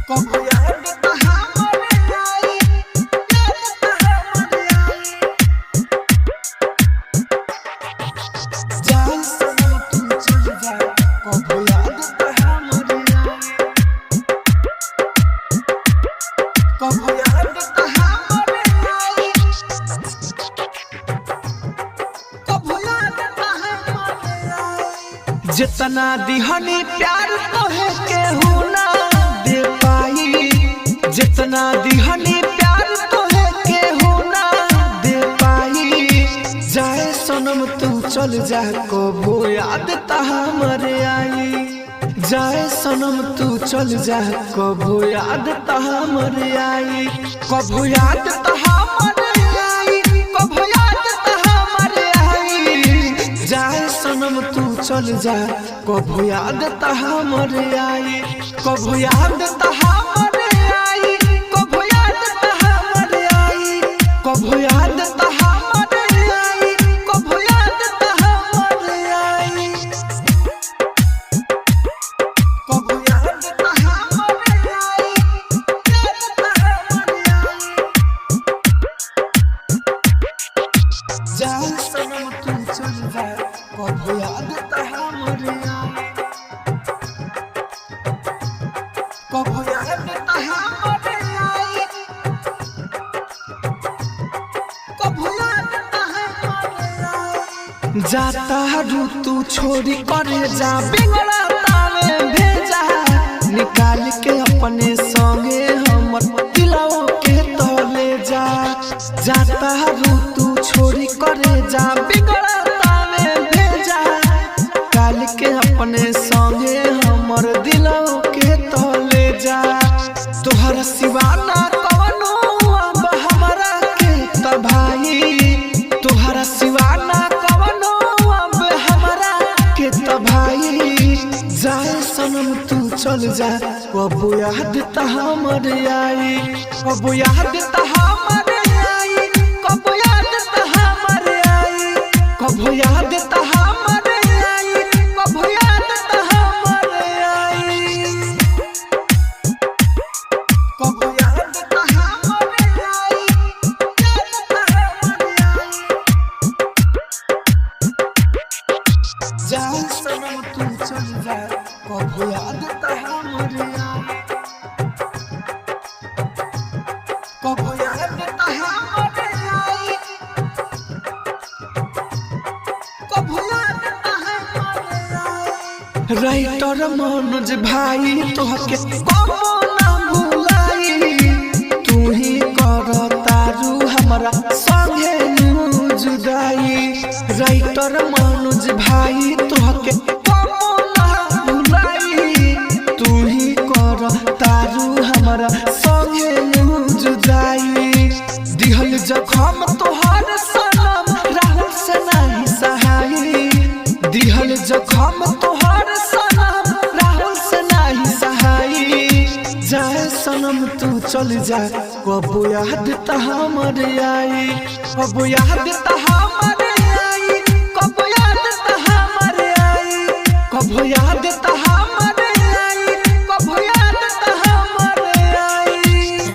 कबो याद त हमरे आई, याद त हमरे आई। जान सनम तू चल जा, कबो याद त हमरे आई, कबो याद त हमरे आई, कबो याद त हमरे आई। जितना दिहनी प्यार तोहे केहू ना दे पाई, जितना दिहनी प्यार तोहे केहू ना दे पाई। जाए सनम तू चल जा, कबो याद त हमरे आई। जाए सनम तू चल जा, कबो याद त हमरे आई, कबो याद त हमरे आई, कबो याद त हमरे आई। जाए सनम तू चल जा, कबो याद त हमरे आई, कबो याद त हमरे आई, कबो याद त हमरे आई, कबो याद त हमरे आई, कबो याद त हमरे आई, कबो याद त हमरे आई, याद त हमरे आई। जाए सनम तू चल जा, कबो याद त हमरे आई, कबो याद त हमरे आई, कबो याद त हमरे आई। जाता ऋतु छोड़ी करे जा, बिगड़ा तावे भेजा, निकाल के अपने संगे हमर दिलवा के तले जा। जाता ऋतु छोड़ी करे जा, बिगड़ा तावे भेजा, निकाल के अपने संगे हमर दिलवा के तले जा। तोहर सिवा ना कवनो अब हमरा के त भाई, तोहर सिवा ना कवनो अब हमरा के त भाई। जाए सनम तू चल जा, कबो याद त हमरे आई, कबो याद त हमरे आई, कबो याद त हमरे आई, कबो याद त हमरे आई, कबो याद त हमरे आई, कबो याद त हमरे आई, याद त हमरे आई। जाए सनम तू चल जा, कबो याद त हमरे आई, कबो याद त हमरे आई, कबो याद त हमरे आई। राइटर मनोज भाई तोहके कबो ना भुलाई, तू ही कर तारू हमरा संगे नु जुदाई। राइटर मनोज भाई तोहके कबो ना भुलाई, तू ही कर तारू हमरा संगे नु जुदाई। दिहल जखम तोहर सनम राहुल से नहीं सहाई, दिहल जखम तोहर सनम राहुल से नहीं सहाई। जाए सनम तू चल जा, कबो याद त हमरे आई, कबो याद त हमरे आई, कबो याद त हमरे आई, कबो याद त